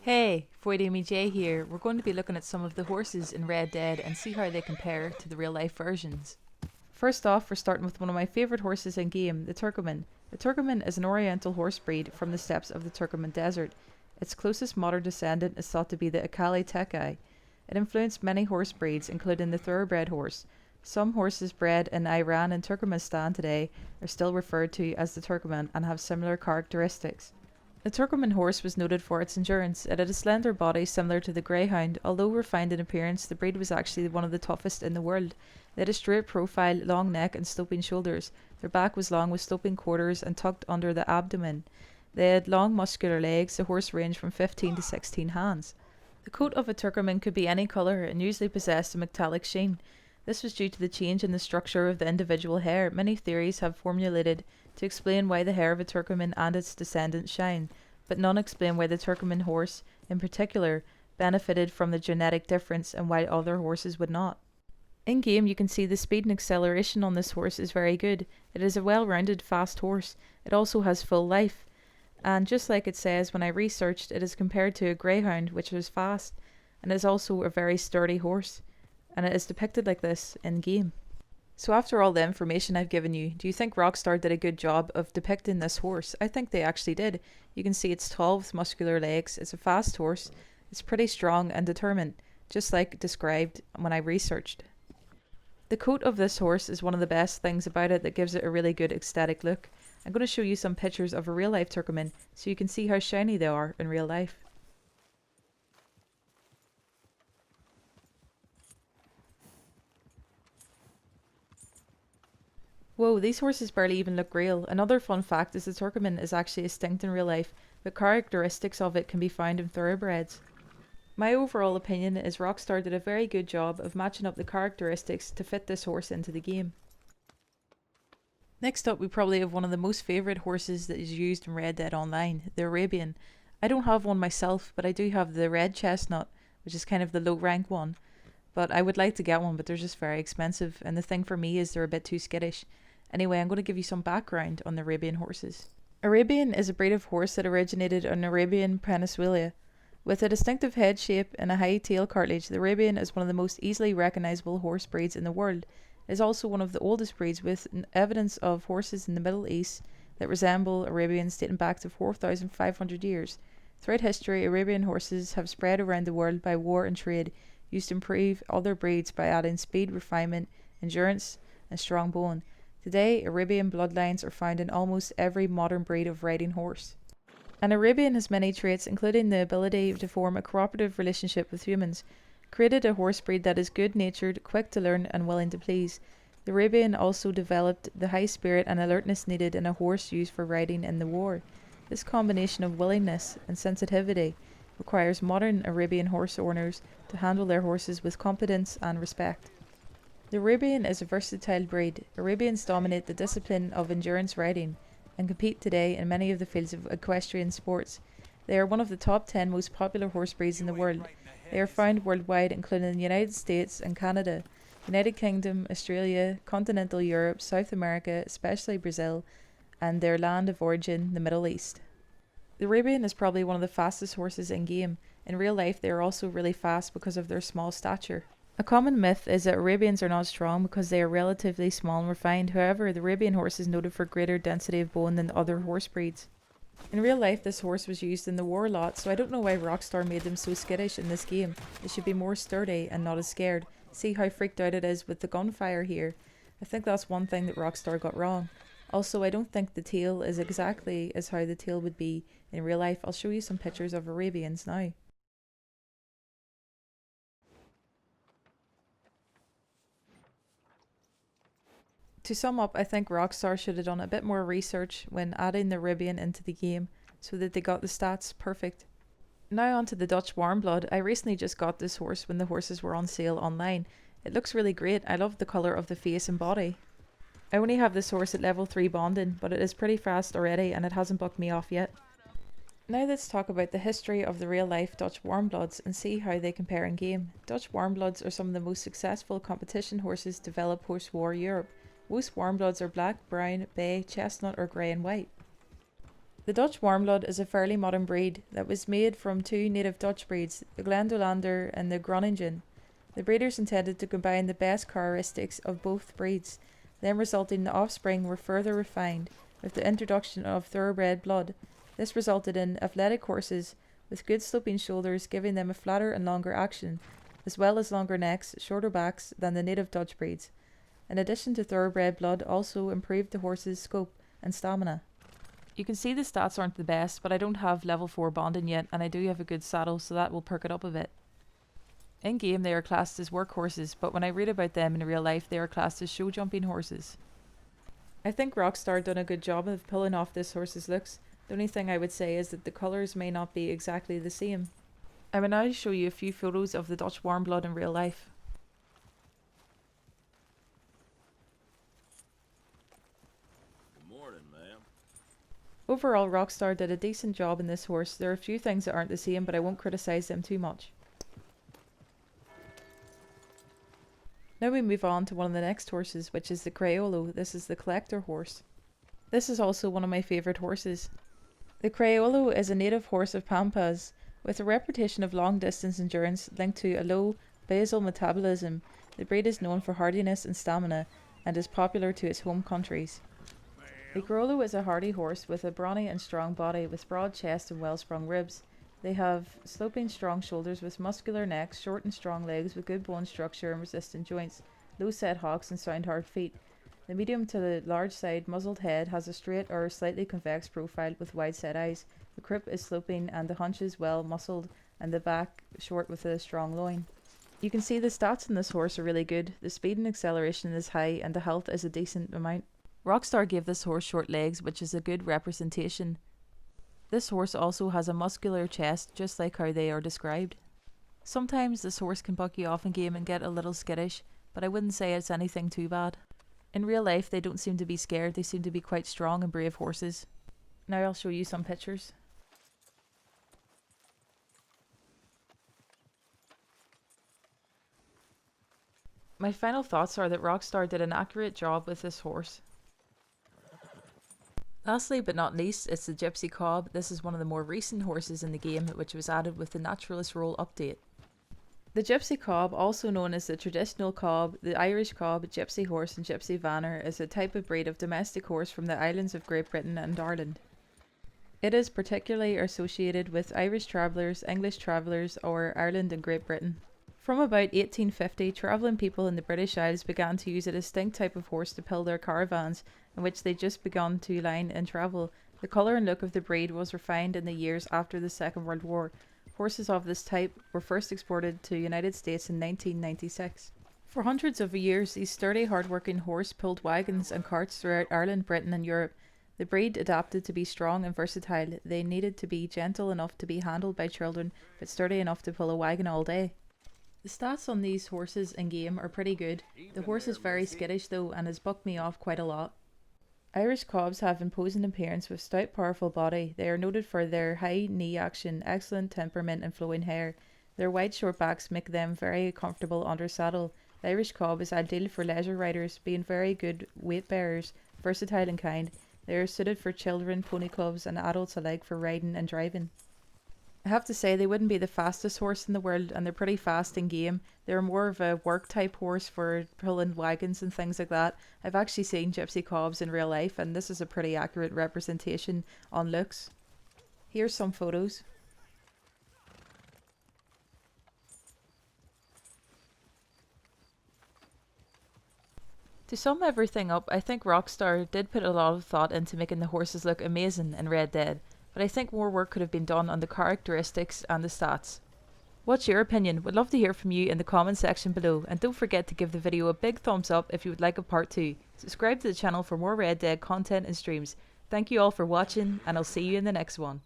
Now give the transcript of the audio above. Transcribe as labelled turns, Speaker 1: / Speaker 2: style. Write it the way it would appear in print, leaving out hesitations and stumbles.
Speaker 1: Hey, Foy J here. We're going to be looking at some of the horses in Red Dead and see how they compare to the real life versions. First off, we're starting with one of my favourite horses in game, the Turkoman. The Turkoman is an oriental horse breed from the steppes of the Turkoman Desert. Its closest modern descendant is thought to be the Akali Tekai. It influenced many horse breeds, including the thoroughbred horse. Some horses bred in Iran and Turkmenistan today are still referred to as the Turkoman and have similar characteristics. The Turkoman horse was noted for its endurance. It had a slender body similar to the greyhound. Although refined in appearance, the breed was actually one of the toughest in the world. They had a straight profile, long neck and sloping shoulders. Their back was long with sloping quarters and tucked under the abdomen. They had long muscular legs. The horse ranged from 15 to 16 hands. The coat of a Turkoman could be any colour and usually possessed a metallic sheen. This was due to the change in the structure of the individual hair. Many theories have formulated to explain why the hair of a Turkoman and its descendants shine, but none explain why the Turkoman horse, in particular, benefited from the genetic difference and why other horses would not. In game, you can see the speed and acceleration on this horse is very good. It is a well-rounded, fast horse. It also has full life. And just like it says when I researched, it is compared to a greyhound, which is fast, and is also a very sturdy horse. And it is depicted like this in game. So after all the information I've given you, do you think Rockstar did a good job of depicting this horse? I think they actually did. You can see it's tall with muscular legs, it's a fast horse, it's pretty strong and determined, just like described when I researched. The coat of this horse is one of the best things about it that gives it a really good aesthetic look. I'm going to show you some pictures of a real life Turkoman so you can see how shiny they are in real life. Whoa, these horses barely even look real. Another fun fact is the Turkoman is actually extinct in real life, but characteristics of it can be found in thoroughbreds. My overall opinion is Rockstar did a very good job of matching up the characteristics to fit this horse into the game. Next up, we probably have one of the most favourite horses that is used in Red Dead Online, the Arabian. I don't have one myself, but I do have the red chestnut, which is kind of the low rank one. But I would like to get one, but they're just very expensive, and the thing for me is they're a bit too skittish. Anyway, I'm going to give you some background on the Arabian horses. Arabian is a breed of horse that originated on Arabian Peninsula. With a distinctive head shape and a high tail cartilage, the Arabian is one of the most easily recognizable horse breeds in the world. It is also one of the oldest breeds with evidence of horses in the Middle East that resemble Arabians dating back to 4,500 years. Throughout history, Arabian horses have spread around the world by war and trade, used to improve other breeds by adding speed, refinement, endurance, and strong bone. Today, Arabian bloodlines are found in almost every modern breed of riding horse. An Arabian has many traits, including the ability to form a cooperative relationship with humans, created a horse breed that is good-natured, quick to learn, and willing to please. The Arabian also developed the high spirit and alertness needed in a horse used for riding in the war. This combination of willingness and sensitivity requires modern Arabian horse owners to handle their horses with competence and respect. The Arabian is a versatile breed. Arabians dominate the discipline of endurance riding and compete today in many of the fields of equestrian sports. They are one of the top 10 most popular horse breeds in the world. They are found worldwide, including the United States and Canada, United Kingdom, Australia, continental Europe, South America, especially Brazil, and their land of origin, the Middle East. The Arabian is probably one of the fastest horses in game. In real life, they are also really fast because of their small stature. A common myth is that Arabians are not strong because they are relatively small and refined. However, the Arabian horse is noted for greater density of bone than other horse breeds. In real life, this horse was used in the war a lot, so I don't know why Rockstar made them so skittish in this game. They should be more sturdy and not as scared. See how freaked out it is with the gunfire here. I think that's one thing that Rockstar got wrong. Also, I don't think the tail is exactly as how the tail would be in real life. I'll show you some pictures of Arabians now. To sum up, I think Rockstar should have done a bit more research when adding the Arabian into the game so that they got the stats perfect. Now on to the Dutch Warmblood. I recently just got this horse when the horses were on sale online. It looks really great. I love the colour of the face and body. I only have this horse at level 3 bonding, but it is pretty fast already and it hasn't bucked me off yet. Now let's talk about the history of the real life Dutch Warmbloods and see how they compare in game. Dutch Warmbloods are some of the most successful competition horses developed post-war Europe. Most Warmbloods are black, brown, bay, chestnut or grey and white. The Dutch Warmblood is a fairly modern breed that was made from two native Dutch breeds, the Glendolander and the Groningen. The breeders intended to combine the best characteristics of both breeds, then resulting in the offspring were further refined with the introduction of thoroughbred blood. This resulted in athletic horses with good sloping shoulders, giving them a flatter and longer action, as well as longer necks, shorter backs than the native Dutch breeds. In addition to thoroughbred blood, also improved the horse's scope and stamina. You can see the stats aren't the best, but I don't have level 4 bonding yet, and I do have a good saddle, so that will perk it up a bit. In game they are classed as workhorses, but when I read about them in real life they are classed as show jumping horses. I think Rockstar done a good job of pulling off this horse's looks. The only thing I would say is that the colours may not be exactly the same. I will now show you a few photos of the Dutch Warmblood in real life.
Speaker 2: Good morning, ma'am.
Speaker 1: Overall, Rockstar did a decent job in this horse. There are a few things that aren't the same, but I won't criticise them too much. Now we move on to one of the next horses, which is the Crayola. This is the collector horse. This is also one of my favourite horses. The Crayola is a native horse of Pampas, with a reputation of long distance endurance linked to a low basal metabolism. The breed is known for hardiness and stamina, and is popular to its home countries. The Crayola is a hardy horse with a brawny and strong body with broad chest and well-sprung ribs. They have sloping strong shoulders with muscular necks, short and strong legs with good bone structure and resistant joints, low set hocks and sound hard feet. The medium to the large side muzzled head has a straight or slightly convex profile with wide set eyes. The croup is sloping and the haunches well muscled and the back short with a strong loin. You can see the stats in this horse are really good. The speed and acceleration is high and the health is a decent amount. Rockstar gave this horse short legs, which is a good representation. This horse also has a muscular chest, just like how they are described. Sometimes this horse can buck you off in game and get a little skittish, but I wouldn't say it's anything too bad. In real life they don't seem to be scared, they seem to be quite strong and brave horses. Now I'll show you some pictures. My final thoughts are that Rockstar did an accurate job with this horse. Lastly but not least, it's the Gypsy Cob. This is one of the more recent horses in the game, which was added with the Naturalist Role update. The Gypsy Cob, also known as the traditional cob, the Irish cob, Gypsy horse and Gypsy vanner, is a type of breed of domestic horse from the islands of Great Britain and Ireland. It is particularly associated with Irish travellers, English travellers, or Ireland and Great Britain. From about 1850, travelling people in the British Isles began to use a distinct type of horse to pull their caravans, in which they just begun to line and travel. The colour and look of the breed was refined in the years after the Second World War. Horses of this type were first exported to the United States in 1996. For hundreds of years, these sturdy, hard-working horse pulled wagons and carts throughout Ireland, Britain and Europe. The breed adapted to be strong and versatile. They needed to be gentle enough to be handled by children, but sturdy enough to pull a wagon all day. The stats on these horses in game are pretty good. The horse is very skittish though and has bucked me off quite a lot. Irish cobs have imposing appearance with stout powerful body. They are noted for their high knee action, excellent temperament and flowing hair. Their wide short backs make them very comfortable under saddle. The Irish cob is ideal for leisure riders, being very good weight bearers, versatile and kind. They are suited for children, pony clubs and adults alike for riding and driving. I have to say they wouldn't be the fastest horse in the world, and they're pretty fast in game. They're more of a work type horse for pulling wagons and things like that. I've actually seen Gypsy Cobs in real life and this is a pretty accurate representation on looks. Here's some photos. To sum everything up, I think Rockstar did put a lot of thought into making the horses look amazing in Red Dead, but I think more work could have been done on the characteristics and the stats. What's your opinion? Would love to hear from you in the comment section below, and don't forget to give the video a big thumbs up if you would like a part 2. Subscribe to the channel for more Red Dead content and streams. Thank you all for watching, and I'll see you in the next one.